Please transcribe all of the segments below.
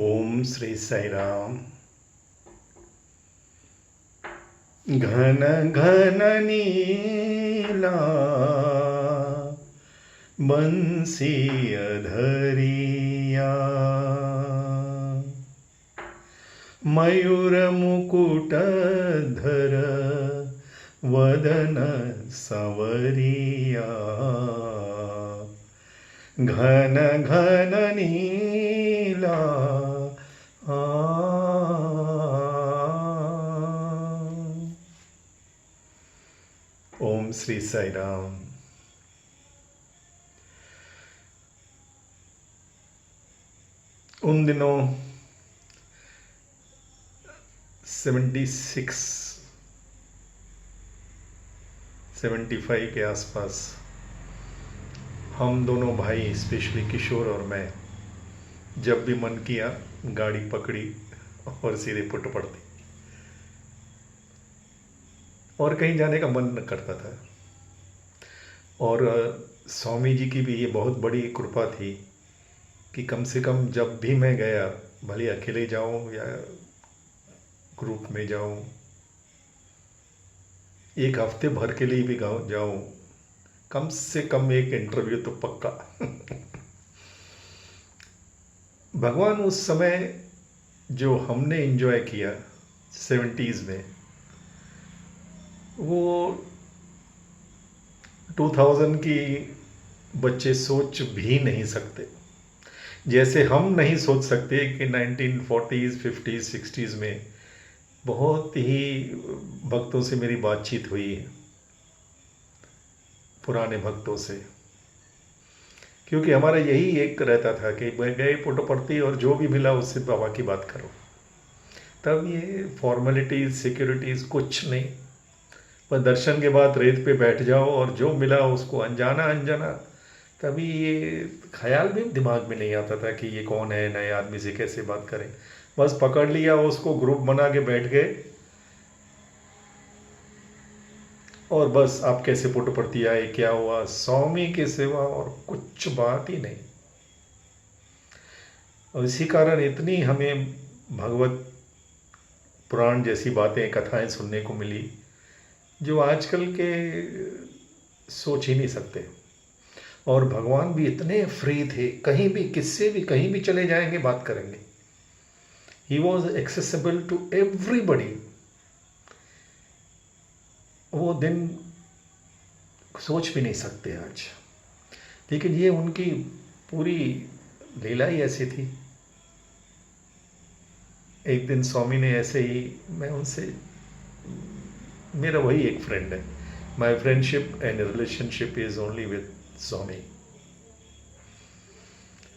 ओम श्री साई राम। घन घन नीला बंसी अधरिया, मयूर मुकुट धर वदन संवरिया। घन घन नीला ओम श्री साई राम। उन दिनों 75 के आसपास हम दोनों भाई, स्पेशली किशोर और मैं, जब भी मन किया गाड़ी पकड़ी और सीधे पुटपड़ती, और कहीं जाने का मन न करता था। और स्वामी जी की भी ये बहुत बड़ी कृपा थी कि कम से कम जब भी मैं गया, भले अकेले जाऊं या ग्रुप में जाऊं, एक हफ्ते भर के लिए भी जाऊं, कम से कम एक इंटरव्यू तो पक्का। भगवान उस समय जो हमने एंजॉय किया 70s में, वो 2000 की बच्चे सोच भी नहीं सकते। जैसे हम नहीं सोच सकते कि 1940s 50s 60s में बहुत ही भक्तों से मेरी बातचीत हुई है, पुराने भक्तों से, क्योंकि हमारा यही एक रहता था कि गए पुटपर्ती और जो भी मिला उससे बाबा की बात करो। तब ये फॉर्मेलिटीज सिक्योरिटीज कुछ नहीं, पर दर्शन के बाद रेत पे बैठ जाओ और जो मिला उसको अनजाना अनजाना, तभी ये ख्याल भी दिमाग में नहीं आता था कि ये कौन है, नए आदमी से कैसे बात करें। बस पकड़ लिया उसको, ग्रुप बना के बैठ गए और बस आप कैसे पुटपर्ती आए, क्या हुआ, स्वामी के सिवा और कुछ बात ही नहीं। और इसी कारण इतनी हमें भगवत पुराण जैसी बातें, कथाएं सुनने को मिली जो आजकल के सोच ही नहीं सकते। और भगवान भी इतने फ्री थे, कहीं भी किससे भी कहीं भी चले जाएंगे बात करेंगे। He was accessible to everybody. वो दिन सोच भी नहीं सकते आज, लेकिन ये उनकी पूरी लीला ही ऐसी थी। एक दिन स्वामी ने ऐसे ही, मैं उनसे, मेरा वही एक फ्रेंड है, my friendship and relationship is only with Swami.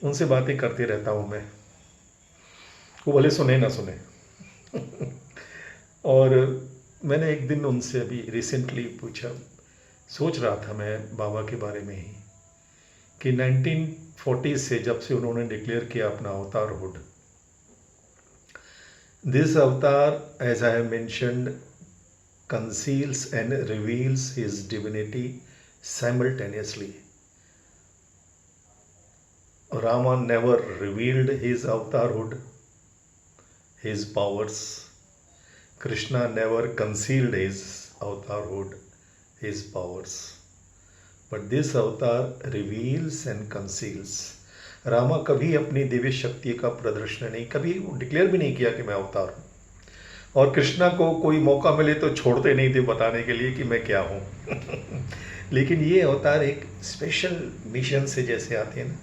उनसे बातें करते रहता हूँ मैं, वो भले सुने ना सुने। और मैंने एक दिन उनसे अभी रिसेंटली पूछा, सोच रहा था मैं बाबा के बारे में ही, कि 1940 से जब से उन्होंने डिक्लेयर किया अपना avatarhood, this avatar as I have mentioned conceals and reveals his divinity simultaneously. Rama never revealed his avatarhood, his powers. Krishna never concealed his avatarhood, his powers. But this avatar reveals and conceals. Rama कभी अपनी दिव्य शक्ति का प्रदर्शन नहीं, कभी declare भी नहीं किया कि मैं अवतार हूँ। और कृष्णा को कोई मौका मिले तो छोड़ते नहीं थे बताने के लिए कि मैं क्या हूँ। लेकिन ये अवतार एक स्पेशल मिशन से जैसे आते हैं ना,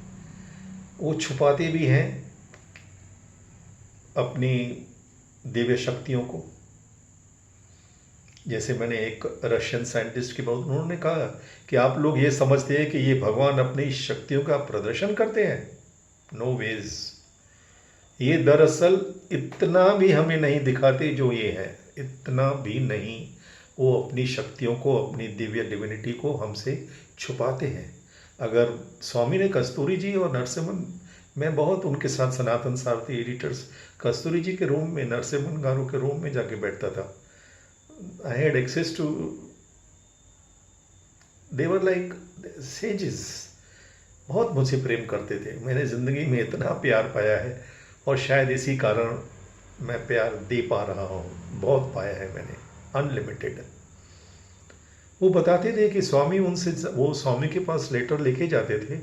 वो छुपाते भी हैं अपनी दिव्य शक्तियों को। जैसे मैंने एक रशियन साइंटिस्ट की बात, उन्होंने कहा कि आप लोग ये समझते हैं कि ये भगवान अपनी शक्तियों का प्रदर्शन करते हैं। नो वेज, ये दरअसल इतना भी हमें नहीं दिखाते जो ये है, इतना भी नहीं। वो अपनी शक्तियों को, अपनी दिव्य डिविनिटी को हमसे छुपाते हैं। अगर स्वामी ने कस्तूरी जी और नरसिम्हन, मैं बहुत उनके साथ सनातन सारथी एडिटर्स, कस्तूरी जी के रूम में, नरसिम्हन गारू के रूम में जाके बैठता था। I had access to, they were like sages, बहुत मुझसे प्रेम करते थे। मैंने ज़िंदगी में इतना प्यार पाया है और शायद इसी कारण मैं प्यार दे पा रहा हूँ, बहुत पाया है मैंने, अनलिमिटेड। वो बताते थे कि स्वामी उनसे, वो स्वामी के पास लेटर लेके जाते थे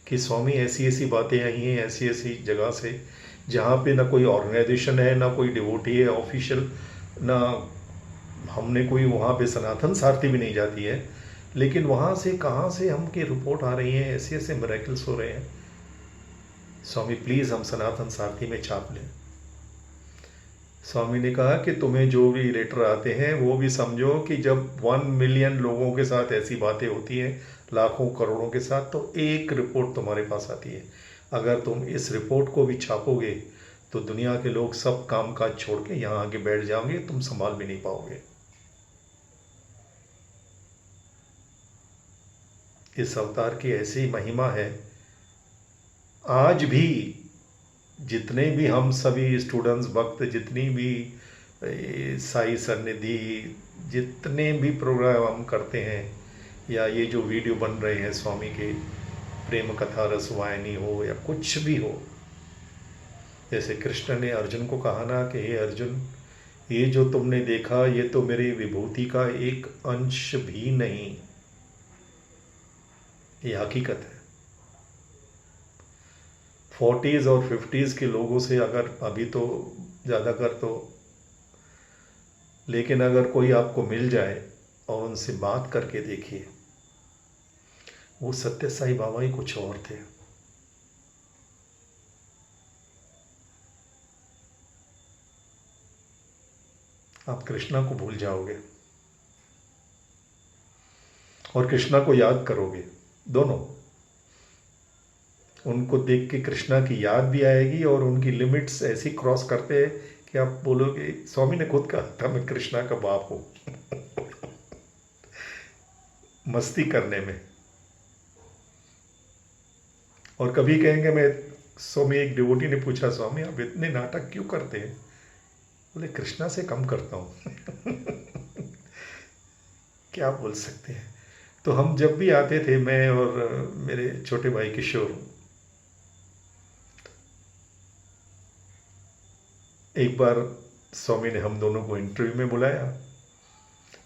कि स्वामी ऐसी ऐसी बातें आई हैं ऐसी ऐसी जगह से, जहाँ पे ना कोई ऑर्गेनाइजेशन है, ना कोई डिवोटी है ऑफिशियल, ना हमने कोई वहाँ पे सनातन सारथी भी नहीं जाती है, लेकिन वहाँ से कहाँ से हमकी रिपोर्ट आ रही है, ऐसे ऐसे मिरेकल्स हो रहे हैं, स्वामी प्लीज़ हम सनातन सारथी में छाप लें। स्वामी ने कहा कि तुम्हें जो भी लेटर आते हैं वो भी समझो कि जब 1 मिलियन लोगों के साथ ऐसी बातें होती हैं, लाखों करोड़ों के साथ, तो एक रिपोर्ट तुम्हारे पास आती है। अगर तुम इस रिपोर्ट को भी छापोगे तो दुनिया के लोग सब काम काज छोड़ के यहाँ आके बैठ जाओगे, तुम संभाल भी नहीं पाओगे। इस अवतार की ऐसी महिमा है। आज भी जितने भी हम सभी स्टूडेंट्स, भक्त, जितनी भी साई सन्निधि, जितने भी प्रोग्राम हम करते हैं, या ये जो वीडियो बन रहे हैं स्वामी के, प्रेम कथा रसवाहिनी हो या कुछ भी हो, जैसे कृष्ण ने अर्जुन को कहा ना कि हे अर्जुन, ये जो तुमने देखा ये तो मेरी विभूति का एक अंश भी नहीं, ये हकीकत है। 40s और 50s के लोगों से अगर अभी तो ज़्यादा कर तो, लेकिन अगर कोई आपको मिल जाए और उनसे बात करके देखिए, वो सत्य साई बाबा ही कुछ और थे। आप कृष्णा को भूल जाओगे और कृष्णा को याद करोगे, दोनों। उनको देख के कृष्णा की याद भी आएगी और उनकी लिमिट्स ऐसी क्रॉस करते हैं कि आप बोलोगे, स्वामी ने खुद कहा था मैं कृष्णा का बाप हूं मस्ती करने में। और कभी कहेंगे, मैं स्वामी, एक डिवोटी ने पूछा, स्वामी आप इतने नाटक क्यों करते हैं? बोले कृष्णा से कम करता हूं क्या बोल सकते हैं। तो हम जब भी आते थे, मैं और मेरे छोटे भाई किशोर, एक बार स्वामी ने हम दोनों को इंटरव्यू में बुलाया,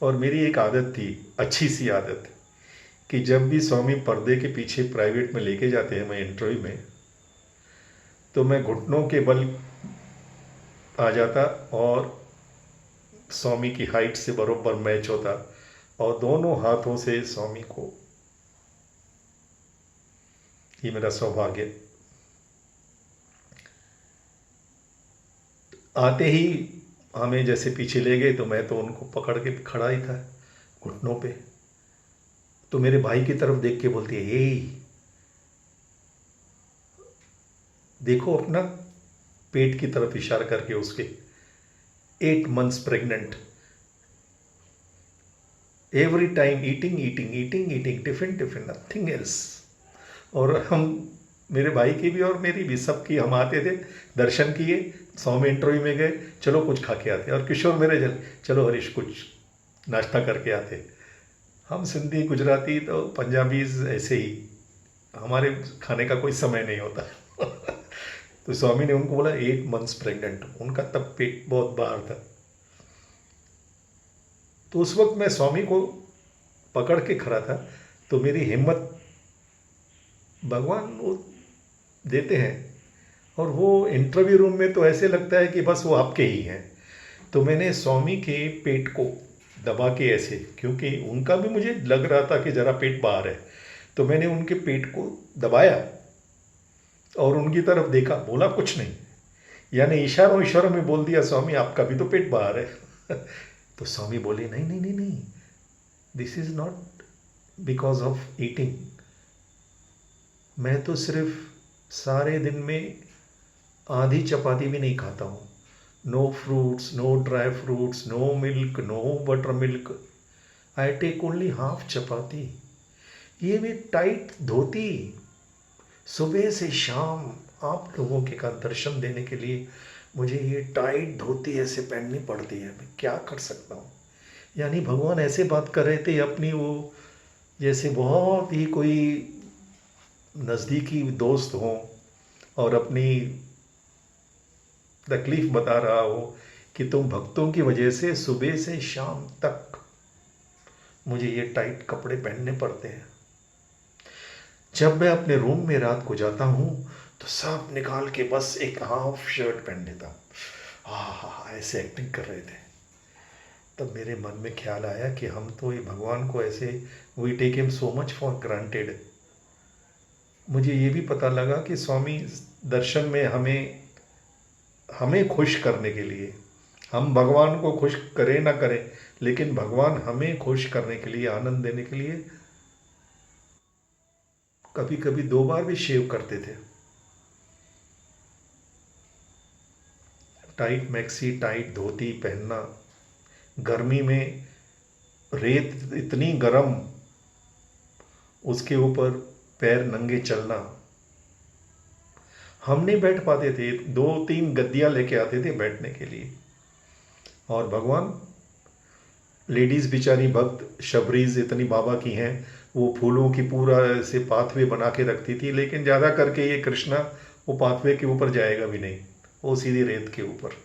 और मेरी एक आदत थी, अच्छी सी आदत, कि जब भी स्वामी पर्दे के पीछे प्राइवेट में लेके जाते हैं मैं इंटरव्यू में, तो मैं घुटनों के बल आ जाता और स्वामी की हाइट से बरोबर मैच होता, और दोनों हाथों से स्वामी को, ये मेरा सौभाग्य। आते ही हमें जैसे पीछे ले गए, तो मैं तो उनको पकड़ के खड़ा ही था घुटनों पे। तो मेरे भाई की तरफ देख के बोलती है, ए देखो अपना, पेट की तरफ इशारा करके उसके, 8 months pregnant, every time eating eating eating eating, tiffin tiffin, nothing else. और हम, मेरे भाई की भी और मेरी भी, सबकी, हम आते थे, दर्शन किए, स्वामी इंटरव्यू में गए, चलो कुछ खा के आते, और किशोर मेरे चलो हरीश कुछ नाश्ता करके आते। हम सिंधी, गुजराती, तो पंजाबीज ऐसे ही, हमारे खाने का कोई समय नहीं होता तो स्वामी ने उनको बोला 8 months प्रेग्नेंट, उनका तब पेट बहुत बाहर था। तो उस वक्त मैं स्वामी को पकड़ के खड़ा था, तो मेरी हिम्मत भगवान वो देते हैं, और वो इंटरव्यू रूम में तो ऐसे लगता है कि बस वो आपके ही हैं। तो मैंने स्वामी के पेट को दबा के ऐसे, क्योंकि उनका भी मुझे लग रहा था कि ज़रा पेट बाहर है, तो मैंने उनके पेट को दबाया और उनकी तरफ देखा, बोला कुछ नहीं, यानी इशारों में बोल दिया, स्वामी आपका भी तो पेट बाहर है तो स्वामी बोले, नहीं नहीं नहीं नहीं, this is not because of eating, मैं तो सिर्फ सारे दिन में आधी चपाती भी नहीं खाता हूँ, no fruits, no dry fruits, no milk, no butter milk, I take only half chapati, ये भी टाइट धोती, सुबह से शाम आप लोगों के का दर्शन देने के लिए मुझे ये टाइट धोती ऐसे पहननी पड़ती है, मैं क्या कर सकता हूँ। यानी भगवान ऐसे बात कर रहे थे अपनी, वो जैसे बहुत ही कोई नज़दीकी दोस्त हों और अपनी तकलीफ बता रहा हो कि तुम भक्तों की वजह से सुबह से शाम तक मुझे ये टाइट कपड़े पहनने पड़ते हैं। जब मैं अपने रूम में रात को जाता हूँ तो सब निकाल के बस एक हाफ शर्ट पहन लेता हूँ। हाँ, ऐसे एक्टिंग कर रहे थे। तब मेरे मन में ख्याल आया कि हम तो ये भगवान को ऐसे, we take him so much for granted. मुझे ये भी पता लगा कि स्वामी दर्शन में हमें हमें खुश करने के लिए, हम भगवान को खुश करें ना करें, लेकिन भगवान हमें खुश करने के लिए, आनंद देने के लिए कभी कभी 2 बार भी शेव करते थे। टाइट मैक्सी, टाइट धोती पहनना, गर्मी में रेत इतनी गर्म, उसके ऊपर पैर नंगे चलना। हम नहीं बैठ पाते थे, 2-3 गद्दियाँ लेके आते थे बैठने के लिए। और भगवान, लेडीज़ बेचारी भक्त शबरीज इतनी बाबा की हैं, वो फूलों की पूरा ऐसे पाथवे बना के रखती थी, लेकिन ज़्यादा करके ये कृष्णा वो पाथवे के ऊपर जाएगा भी नहीं, वो सीधी रेत के ऊपर।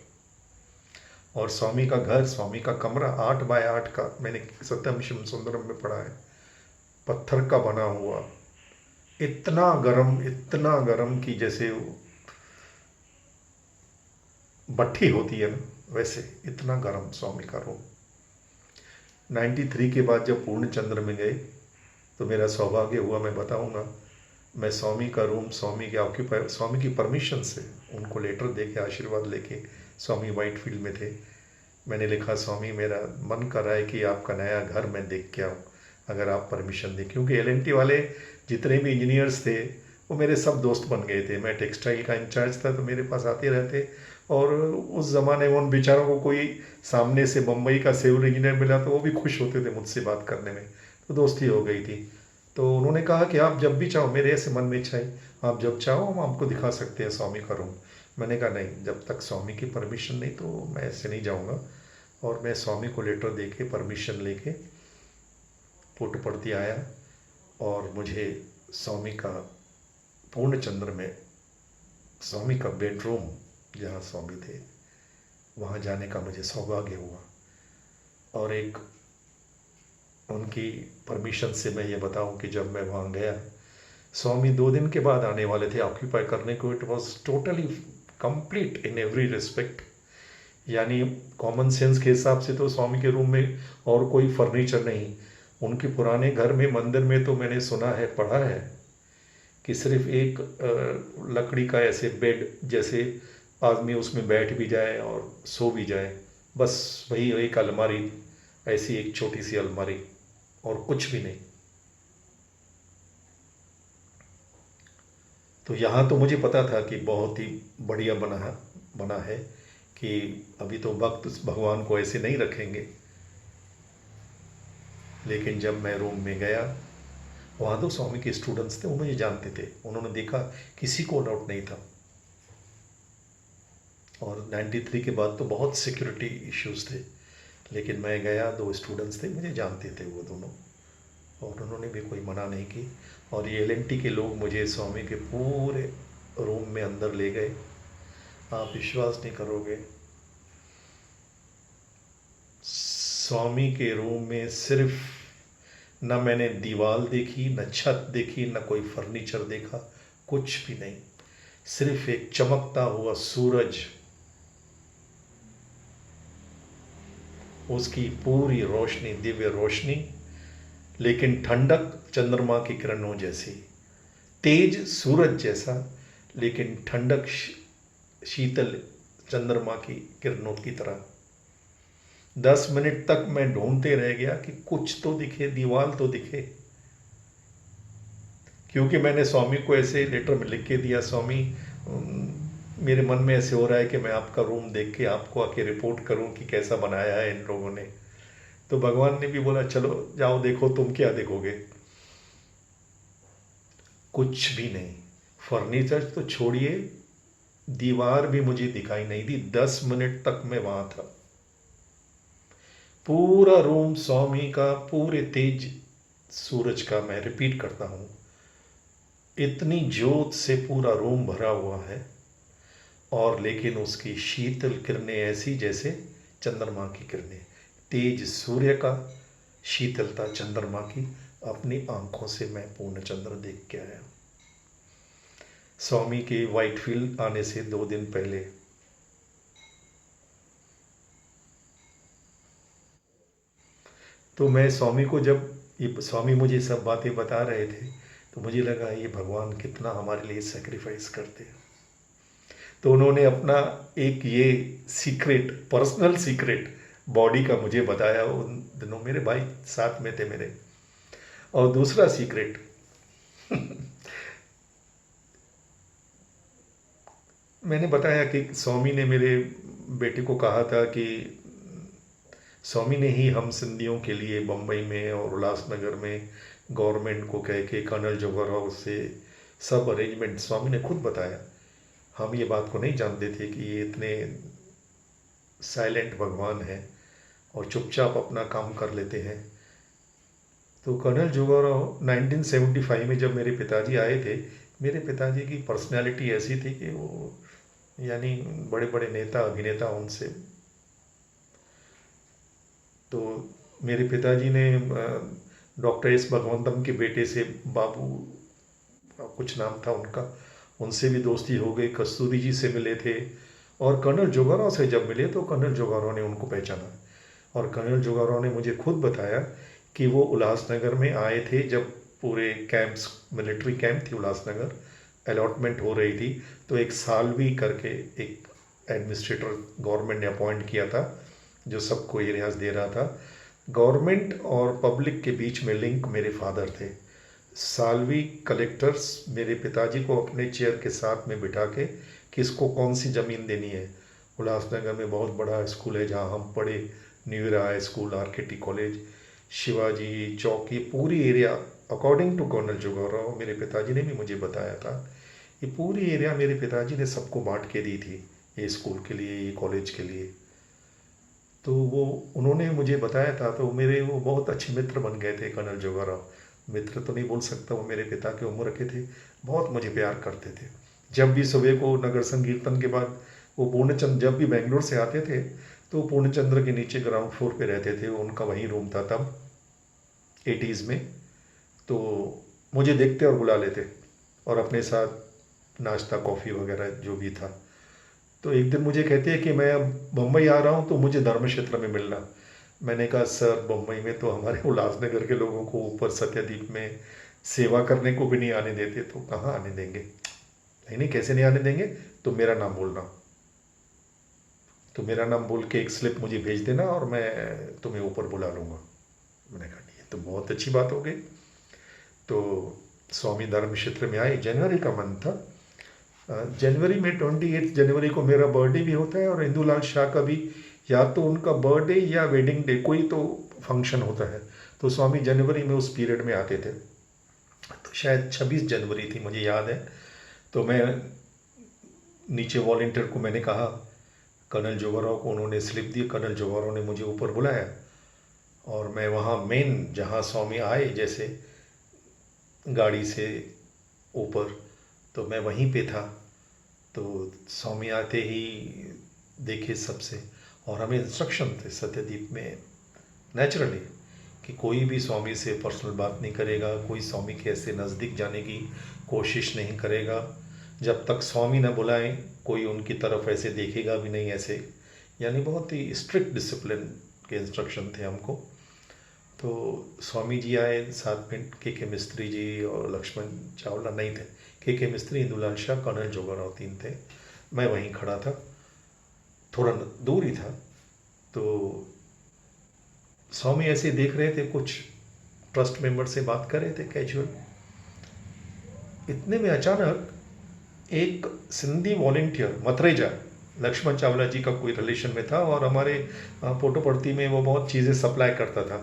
और स्वामी का घर, स्वामी का कमरा 8 बाय 8 का, मैंने सत्यम शिव सुंदरम में पढ़ा है, पत्थर का बना हुआ, इतना गरम कि जैसे भट्ठी होती है ना, वैसे इतना गरम स्वामी का रूम। 93 के बाद जब पूर्ण चंद्र में गए तो मेरा सौभाग्य हुआ, मैं बताऊंगा। मैं स्वामी का रूम, स्वामी के ऑक्यूपाई, स्वामी की परमिशन से उनको लेटर दे के, आशीर्वाद लेके, स्वामी वाइट फील्ड में थे, मैंने लिखा, स्वामी मेरा मन कर रहा है कि आपका नया घर मैं देख के आऊँ, अगर आप परमिशन दें। क्योंकि LNT वाले जितने भी इंजीनियर्स थे वो मेरे सब दोस्त बन गए थे। मैं टेक्सटाइल का इंचार्ज था तो मेरे पास आते रहते, और उस ज़माने में उन बेचारों को कोई सामने से बम्बई का सिविल इंजीनियर मिला तो वो भी खुश होते थे मुझसे बात करने में, तो दोस्ती हो गई थी। तो उन्होंने कहा कि आप जब भी चाहो, मेरे ऐसे मन में इच्छा है, आप जब चाहो हम आपको दिखा सकते हैं स्वामी का रूम। मैंने कहा नहीं, जब तक स्वामी की परमिशन नहीं तो मैं ऐसे नहीं जाऊँगा। और मैं स्वामी को लेटर दे के, परमिशन लेके पुट्टपर्ती आया, और मुझे स्वामी का पूर्ण चंद्र में स्वामी का बेडरूम, जहाँ स्वामी थे, वहाँ जाने का मुझे सौभाग्य हुआ। और एक उनकी परमिशन से मैं ये बताऊं कि जब मैं वहाँ गया, स्वामी 2 दिन के बाद आने वाले थे ऑक्यूपाई करने को। It was totally complete in every respect. यानी कॉमन सेंस के हिसाब से तो स्वामी के रूम में और कोई फर्नीचर नहीं। उनके पुराने घर में, मंदिर में तो मैंने सुना है, पढ़ा है कि सिर्फ एक लकड़ी का ऐसे बेड, जैसे आदमी उसमें बैठ भी जाए और सो भी जाए, बस वही एक अलमारी, ऐसी एक छोटी सी अलमारी, और कुछ भी नहीं। तो यहाँ तो मुझे पता था कि बहुत ही बढ़िया बना है कि अभी तो भक्त भगवान को ऐसे नहीं रखेंगे। लेकिन जब मैं रूम में गया, वहाँ तो स्वामी के स्टूडेंट्स थे, वो मुझे जानते थे, उन्होंने देखा, किसी को डाउट नहीं था। और 93 के बाद तो बहुत सिक्योरिटी इश्यूज थे, लेकिन मैं गया, 2 स्टूडेंट्स थे, मुझे जानते थे वो दोनों, और उन्होंने भी कोई मना नहीं की। और ये LNT के लोग मुझे स्वामी के पूरे रूम में अंदर ले गए। आप विश्वास नहीं करोगे, स्वामी के रूम में सिर्फ न मैंने दीवार देखी, न छत देखी, न कोई फर्नीचर देखा, कुछ भी नहीं, सिर्फ एक चमकता हुआ सूरज, उसकी पूरी रोशनी, दिव्य रोशनी, लेकिन ठंडक चंद्रमा की किरणों जैसी, तेज सूरज जैसा, लेकिन ठंडक शीतल चंद्रमा की किरणों की तरह। 10 मिनट तक मैं ढूंढते रह गया कि कुछ तो दिखे, दीवार तो दिखे। क्योंकि मैंने स्वामी को ऐसे लेटर में लिख के दिया, स्वामी मेरे मन में ऐसे हो रहा है कि मैं आपका रूम देख के आपको आके रिपोर्ट करूं कि कैसा बनाया है इन लोगों ने। तो भगवान ने भी बोला, चलो जाओ देखो, तुम क्या देखोगे? कुछ भी नहीं, फर्नीचर तो छोड़िए, दीवार भी मुझे दिखाई नहीं दी। 10 मिनट तक मैं वहां था। पूरा रूम स्वामी का, पूरे तेज सूरज का, मैं रिपीट करता हूं, इतनी ज्योत से पूरा रूम भरा हुआ है। और लेकिन उसकी शीतल किरणें ऐसी जैसे चंद्रमा की किरणें, तेज सूर्य का, शीतलता चंद्रमा की, अपनी आंखों से मैं पूर्ण चंद्र देख के आया। स्वामी के व्हाइटफील्ड आने से 2 दिन पहले। तो मैं स्वामी को जब ये स्वामी मुझे सब बातें बता रहे थे तो मुझे लगा ये भगवान कितना हमारे लिए सेक्रीफाइस करते हैं। तो उन्होंने अपना एक ये सीक्रेट, पर्सनल सीक्रेट बॉडी का मुझे बताया। उन दिनों मेरे भाई साथ में थे मेरे। और दूसरा सीक्रेट मैंने बताया कि स्वामी ने मेरे बेटे को कहा था कि स्वामी ने ही हम सिंधियों के लिए बम्बई में और उल्लासनगर में गवर्नमेंट को कह के कर्नल जोगाराव से सब अरेंजमेंट स्वामी ने खुद बताया। हम ये बात को नहीं जानते थे कि ये इतने साइलेंट भगवान हैं और चुपचाप अपना काम कर लेते हैं। तो कर्नल जोगाराव 1975 में जब मेरे पिताजी आए थे, मेरे पिताजी की पर्सनैलिटी ऐसी थी कि वो यानी बड़े बड़े नेता अभिनेता उनसे। तो मेरे पिताजी ने डॉक्टर एस भगवंतम के बेटे से, बाबू कुछ नाम था उनका, उनसे भी दोस्ती हो गई। कस्तूरी जी से मिले थे और कर्नल जोगाराव से जब मिले तो कर्नल जोगाराव ने उनको पहचाना। और कर्नल जोगाराव ने मुझे खुद बताया कि वो उल्लासनगर में आए थे जब पूरे कैंप्स, मिलिट्री कैंप थी उल्लासनगर, अलॉटमेंट हो रही थी। तो एक सालवी करके एक एडमिनिस्ट्रेटर गवर्नमेंट ने अपॉइंट किया था जो सबको एरियाज दे रहा था। गवर्नमेंट और पब्लिक के बीच में लिंक मेरे फादर थे। सालवी कलेक्टर्स मेरे पिताजी को अपने चेयर के साथ में बिठा के किसको कौन सी ज़मीन देनी है। उल्लासनगर में बहुत बड़ा स्कूल है जहाँ हम पढ़े, new era high school, RKT college, Shivaji Chowk, ये पूरी area according to colonel Jogarao, मेरे पिताजी ने भी मुझे बताया था, ये पूरी एरिया मेरे पिताजी ने सबको बांट के दी थी, ये स्कूल के लिए, ये कॉलेज के लिए। तो वो उन्होंने मुझे बताया था। तो मेरे वो बहुत अच्छे मित्र बन गए थे कर्नल जोगाराव। मित्र तो नहीं बोल सकता, वो मेरे पिता के उम्र के थे, बहुत मुझे प्यार करते थे। जब भी सुबह को नगर संकीर्तन के बाद वो पूर्णचंद्र जब भी बेंगलोर से आते थे तो पूर्णचंद्र के नीचे ग्राउंड फ्लोर पे रहते थे, उनका वहीं रूम था तब 80s में। तो मुझे देखते और बुला लेते और अपने साथ नाश्ता कॉफ़ी वगैरह जो भी था। तो एक दिन मुझे कहते हैं कि मैं अब बम्बई आ रहा हूँ तो मुझे धर्म क्षेत्र में मिलना। मैंने कहा सर बम्बई में तो हमारे उल्लासनगर के लोगों को ऊपर सत्यदीप में सेवा करने को भी नहीं आने देते, तो कहाँ आने देंगे। नहीं नहीं, कैसे नहीं आने देंगे, तो मेरा नाम बोलना, तो मेरा नाम बोल के एक स्लिप मुझे भेज देना और मैं तुम्हें ऊपर बुला लूँगा। मैंने कहा ये तो बहुत अच्छी बात हो गई। तो स्वामी धर्म क्षेत्र में आए, जनवरी का मंथ था। जनवरी में 28 जनवरी को मेरा बर्थडे भी होता है और इंदुलाल शाह का भी, या तो उनका बर्थडे या वेडिंग डे, कोई तो फंक्शन होता है। तो स्वामी जनवरी में उस पीरियड में आते थे। तो शायद 26 जनवरी थी, मुझे याद है। तो मैं नीचे वॉलंटियर को मैंने कहा, कर्नल जोगाराव को उन्होंने स्लिप दी, कर्नल जोगाराव ने मुझे ऊपर बुलाया और मैं वहाँ मेन जहाँ स्वामी आए जैसे गाड़ी से ऊपर, तो मैं वहीं पे था। तो स्वामी आते ही देखे सबसे, और हमें इंस्ट्रक्शन थे सत्यदीप में नेचुरली कि कोई भी स्वामी से पर्सनल बात नहीं करेगा, कोई स्वामी के ऐसे नज़दीक जाने की कोशिश नहीं करेगा जब तक स्वामी न बुलाएं, कोई उनकी तरफ ऐसे देखेगा भी नहीं ऐसे, यानी बहुत ही स्ट्रिक्ट डिसिप्लिन के इंस्ट्रक्शन थे हमको। तो स्वामी जी आए, साथ में के मिस्त्री जी और लक्ष्मण चावला नहीं थे, के मिस्त्री, इंदुलाल शाह, कर्नल जोगाराव, 3 थे। मैं वहीं खड़ा था, थोड़ा दूर ही था। तो स्वामी ऐसे देख रहे थे, कुछ ट्रस्ट मेंबर से बात कर रहे थे कैजुअल। इतने में अचानक एक सिंधी वॉलंटियर मतरेजा, लक्ष्मण चावला जी का कोई रिलेशन में था और हमारे पोटोपड़ती में वो बहुत चीज़ें सप्लाई करता था,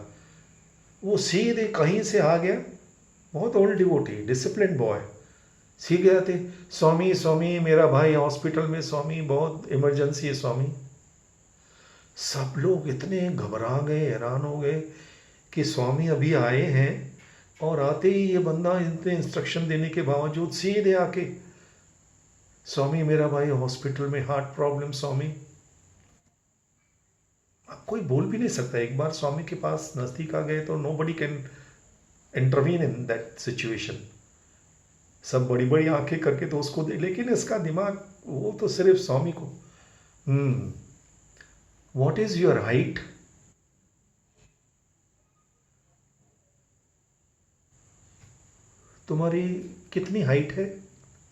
वो सीधे कहीं से आ गया, बहुत ओल्ड डिवोटी, डिसिप्लिन बॉय, सीधे आते, स्वामी स्वामी मेरा भाई हॉस्पिटल में, स्वामी बहुत इमरजेंसी है स्वामी। सब लोग इतने घबरा गए, हैरान हो गए कि स्वामी अभी आए हैं और आते ही ये बंदा इतने इंस्ट्रक्शन देने के बावजूद सीधे आके स्वामी मेरा भाई हॉस्पिटल में, हार्ट प्रॉब्लम स्वामी। अब कोई बोल भी नहीं सकता। एक बार स्वामी के पास नजदीक आ गए तो nobody can intervene in that situation. सब बड़ी बड़ी आंखें करके तो उसको दे, लेकिन इसका दिमाग वो तो सिर्फ स्वामी को। What is your height? तुम्हारी कितनी हाइट है?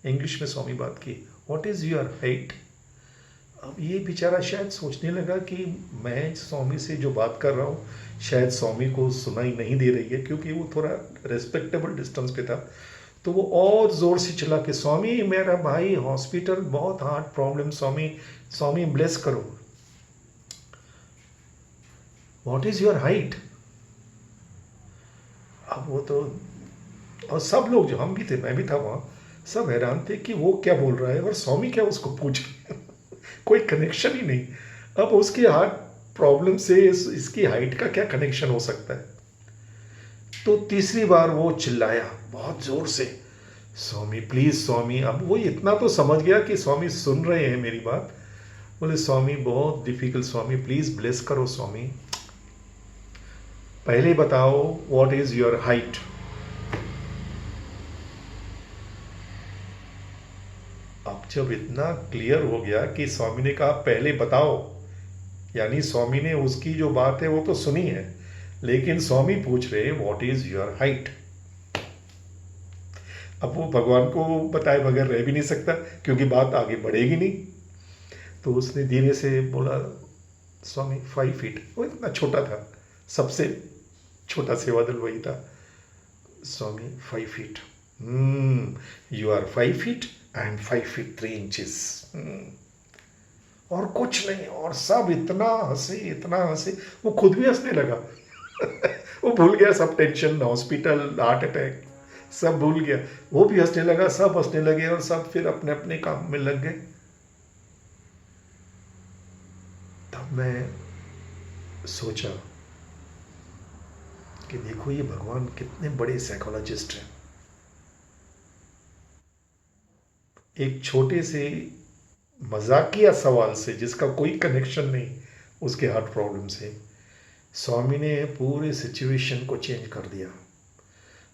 इंग्लिश में स्वामी बात की, व्हाट इज योर हाइट? अब ये बेचारा शायद सोचने लगा कि मैं स्वामी से जो बात कर रहा हूँ शायद स्वामी को सुनाई नहीं दे रही है, क्योंकि वो थोड़ा रेस्पेक्टेबल डिस्टेंस पे था। तो वो और ज़ोर से चिल्ला के, स्वामी मेरा भाई हॉस्पिटल, बहुत हार्ट प्रॉब्लम स्वामी, स्वामी ब्लेस करो। What is your height? अब वो तो, और सब लोग, जो हम भी थे, मैं भी था वहाँ, सब हैरान थे कि वो क्या बोल रहा है और स्वामी क्या उसको पूछ रहे हैं। कोई कनेक्शन ही नहीं। अब उसके हार्ट प्रॉब्लम से इसकी हाइट का क्या कनेक्शन हो सकता है? तो तीसरी बार वो चिल्लाया बहुत जोर से, स्वामी प्लीज स्वामी। अब वो इतना तो समझ गया कि स्वामी सुन रहे हैं मेरी बात। बोले स्वामी बहुत डिफिकल्ट स्वामी, प्लीज ब्लेस करो स्वामी। पहले बताओ व्हाट इज योर हाइट? अब जब इतना क्लियर हो गया कि स्वामी ने कहा पहले बताओ, यानी स्वामी ने उसकी जो बात है वो तो सुनी है, लेकिन स्वामी पूछ रहे व्हाट इज योर हाइट। अब वो भगवान को बताए बगैर रह भी नहीं सकता, क्योंकि बात आगे बढ़ेगी नहीं। तो उसने धीरे से बोला, स्वामी 5 फीट। वो इतना छोटा था, सबसे छोटा सेवादल वही था। Swami 5 feet. You are 5 feet and 5 feet 3 inches. और कुछ नहीं। और सब इतना हंसे, इतना हंसे, वो खुद भी हंसने लगा। वो भूल गया सब टेंशन, हॉस्पिटल, हार्ट अटैक, सब भूल गया। वो भी हंसने लगा, सब हंसने लगे, और सब फिर अपने अपने काम में लग गए। तब मैं सोचा कि देखो ये भगवान कितने बड़े साइकोलॉजिस्ट हैं। एक छोटे से मजाकिया सवाल से, जिसका कोई कनेक्शन नहीं उसके हार्ट प्रॉब्लम से, स्वामी ने पूरे सिचुएशन को चेंज कर दिया।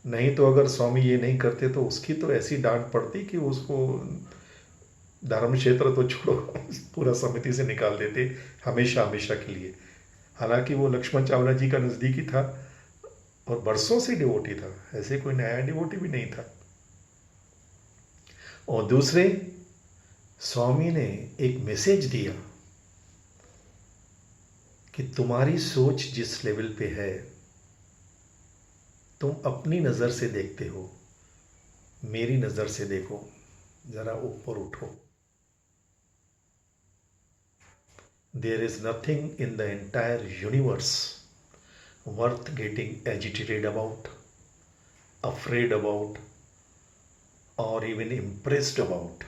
नहीं तो अगर स्वामी ये नहीं करते तो उसकी तो ऐसी डांट पड़ती कि उसको धर्म क्षेत्र तो छोड़ो, पूरा समिति से निकाल देते हमेशा हमेशा के लिए। हालांकि वो लक्ष्मण चावला जी का नज़दीकी था और बरसों से डिवोटी था, ऐसे कोई नया डिवोटी भी नहीं था। और दूसरे, स्वामी ने एक मैसेज दिया कि तुम्हारी सोच जिस लेवल पे है, तुम अपनी नज़र से देखते हो, मेरी नज़र से देखो, ज़रा ऊपर उठो। There is nothing in the entire universe worth getting agitated about, afraid about, और इवन इम्प्रेस्ड अबाउट।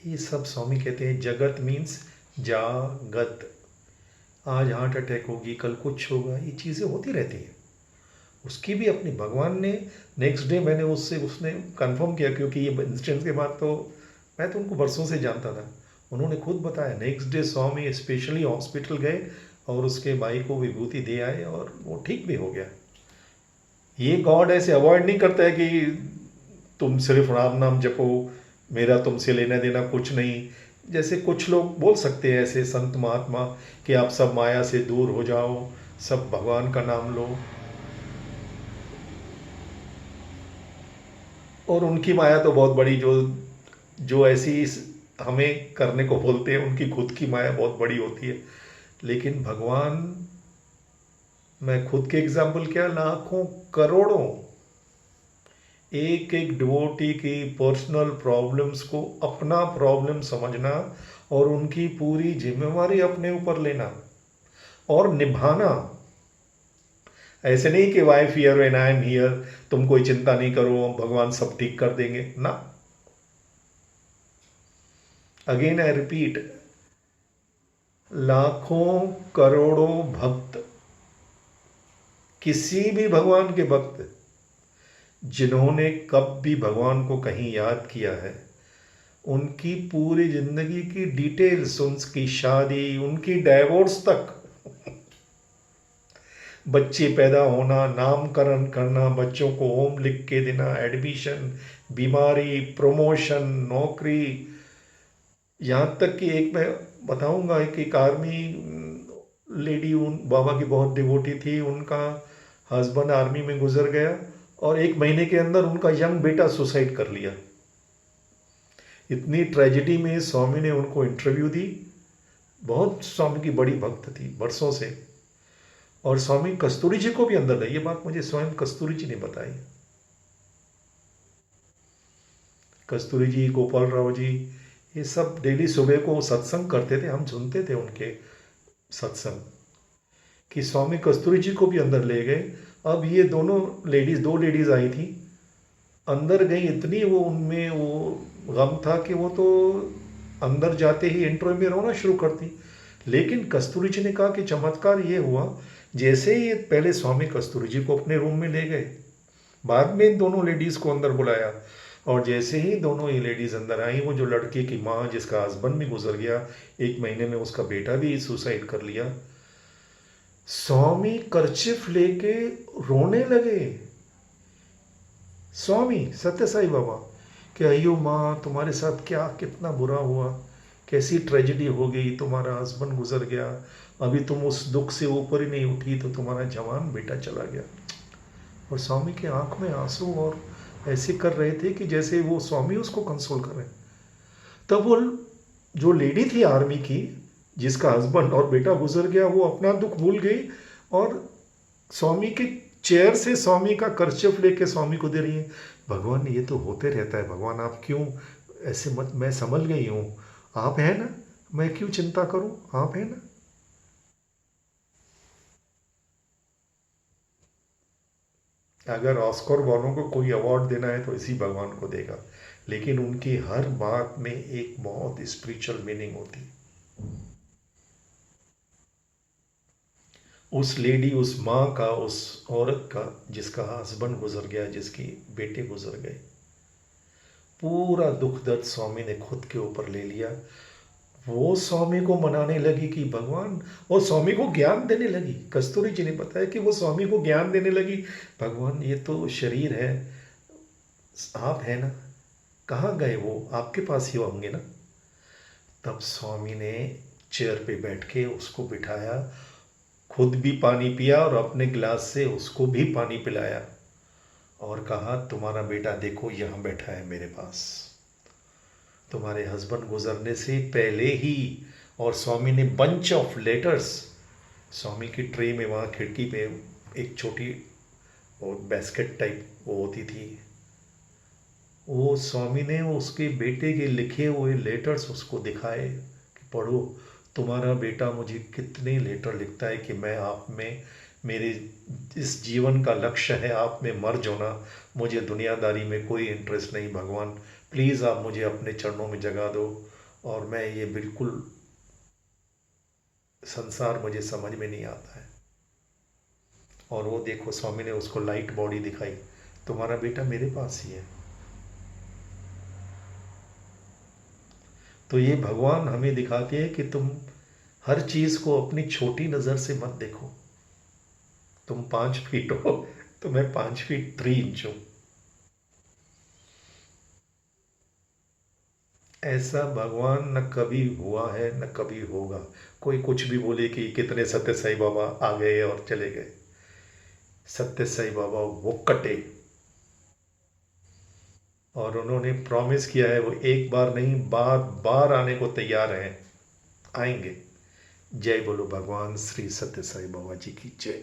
ये सब स्वामी कहते हैं जगत मीन्स जागत। आज हार्ट अटैक होगी, कल कुछ होगा, ये चीज़ें होती रहती हैं। उसकी भी अपनी, भगवान ने नेक्स्ट डे, मैंने उसने कंफर्म किया, क्योंकि ये इंसिडेंट के बाद तो मैं तो उनको बरसों से जानता था। उन्होंने खुद बताया नेक्स्ट डे स्वामी स्पेशली हॉस्पिटल गए और उसके भाई को विभूति दे आए और वो ठीक भी हो गया। ये गॉड ऐसे अवॉइड नहीं करता है कि तुम सिर्फ राम नाम जपो, मेरा तुमसे लेना देना कुछ नहीं। जैसे कुछ लोग बोल सकते हैं ऐसे संत महात्मा कि आप सब माया से दूर हो जाओ, सब भगवान का नाम लो, और उनकी माया तो बहुत बड़ी, जो ऐसी हमें करने को बोलते हैं, उनकी खुद की माया बहुत बड़ी होती है। लेकिन भगवान, मैं खुद के एग्जाम्पल क्या, लाखों करोड़ों, एक एक डिवोटी की पर्सनल प्रॉब्लम्स को अपना प्रॉब्लम समझना और उनकी पूरी जिम्मेवारी अपने ऊपर लेना और निभाना। ऐसे नहीं कि wife here and I am here, तुम कोई चिंता नहीं करो, भगवान सब ठीक कर देंगे ना। अगेन आई रिपीट, लाखों करोड़ों भक्त, किसी भी भगवान के भक्त जिन्होंने कब भी भगवान को कहीं याद किया है, उनकी पूरी जिंदगी की डिटेल्स, उनकी शादी, उनकी डाइवोर्स तक, बच्चे पैदा होना, नामकरण करना, बच्चों को होम लिख के देना, एडमिशन, बीमारी, प्रमोशन, नौकरी, यहाँ तक कि एक मैं बताऊंगा, एक आर्मी लेडी, उन बाबा की बहुत डिवोटी थी, उनका हस्बैंड आर्मी में गुजर गया और 1 महीने के अंदर उनका यंग बेटा सुसाइड कर लिया। इतनी ट्रेजेडी में स्वामी ने उनको इंटरव्यू दी। बहुत स्वामी की बड़ी भक्त थी बरसों से, और स्वामी कस्तूरी जी को भी अंदर ले, ये बात मुझे स्वयं कस्तूरी जी ने बताई। कस्तूरी जी, गोपाल राव जी, ये सब डेली सुबह को सत्संग करते थे, हम सुनते थे उनके सत्संग, कि स्वामी कस्तूरी जी को भी अंदर ले गए। अब ये दोनों लेडीज, 2 लेडीज आई थी, अंदर गई, इतनी वो उनमें वो गम था कि वो तो अंदर जाते ही इंटरव्यू में रोना शुरू करती। लेकिन कस्तूरी जी ने कहा कि चमत्कार ये हुआ, जैसे ही पहले स्वामी कस्तूरी जी को अपने रूम में ले गए, बाद में इन दोनों लेडीज़ को अंदर बुलाया, और जैसे ही दोनों ये लेडीज़ अंदर आई, वो जो लड़के की माँ, जिसका हस्बैंड भी गुजर गया 1 महीने में, उसका बेटा भी सुसाइड कर लिया, स्वामी कर्चिफ लेके रोने लगे। स्वामी सत्य साई बाबा कि अयो माँ, तुम्हारे साथ क्या कितना बुरा हुआ, कैसी ट्रेजेडी हो गई, तुम्हारा हस्बैंड गुजर गया, अभी तुम उस दुख से ऊपर ही नहीं उठी तो तुम्हारा जवान बेटा चला गया। और स्वामी के आंख में आंसू, और ऐसे कर रहे थे कि जैसे वो स्वामी उसको कंसोल कर रहे। तब वो जो लेडी थी आर्मी की, जिसका हस्बैंड और बेटा गुजर गया, वो अपना दुख भूल गई और स्वामी के चेयर से स्वामी का करचफ लेके स्वामी को दे रही है। भगवान, ये तो होते रहता है, भगवान आप क्यों ऐसे मत, मैं संभल गई हूँ, आप है ना, मैं क्यों चिंता करूं, आप है ना। अगर ऑस्कर वालों को कोई अवार्ड देना है तो इसी भगवान को देगा, लेकिन उनकी हर बात में एक बहुत स्पिरिचुअल मीनिंग होती। उस लेडी, उस माँ का, उस औरत का जिसका हस्बैंड गुजर गया, जिसकी बेटे गुजर गए, पूरा दुख दर्द स्वामी ने खुद के ऊपर ले लिया। वो स्वामी को मनाने लगी कि भगवान, और स्वामी को ज्ञान देने लगी। कस्तूरी जी ने बताया कि वो स्वामी को ज्ञान देने लगी, भगवान ये तो शरीर है, आप है ना, कहाँ गए वो, आपके पास ही होंगे ना। तब स्वामी ने चेयर पे बैठ के उसको बिठाया, खुद भी पानी पिया और अपने गिलास से उसको भी पानी पिलाया, और कहा तुम्हारा बेटा देखो यहाँ बैठा है मेरे पास, तुम्हारे हस्बैंड गुजरने से पहले ही। और स्वामी ने बंच ऑफ लेटर्स, स्वामी की ट्रे में वहाँ खिड़की पे एक छोटी वो बास्केट टाइप वो होती थी, वो स्वामी ने उसके बेटे के लिखे हुए लेटर्स उसको दिखाए कि पढ़ो, तुम्हारा बेटा मुझे कितने लेटर लिखता है कि मैं आप में, मेरे इस जीवन का लक्ष्य है आप में मर्ज होना, मुझे दुनियादारी में कोई इंटरेस्ट नहीं, भगवान प्लीज़ आप मुझे अपने चरणों में जगा दो, और मैं ये बिल्कुल संसार मुझे समझ में नहीं आता है। और वो देखो स्वामी ने उसको लाइट बॉडी दिखाई, तुम्हारा बेटा मेरे पास ही है। तो ये भगवान हमें दिखाते हैं कि तुम हर चीज़ को अपनी छोटी नज़र से मत देखो। तुम 5 फीट हो तो मैं 5 फीट 3 इंच हूं। ऐसा भगवान न कभी हुआ है न कभी होगा। कोई कुछ भी बोले कि कितने सत्य साई बाबा आ गए और चले गए, सत्य साई बाबा वो कटे, और उन्होंने प्रॉमिस किया है वो एक बार नहीं बार बार आने को तैयार हैं, आएंगे। जय बोलो भगवान श्री सत्य साई बाबा जी की जय।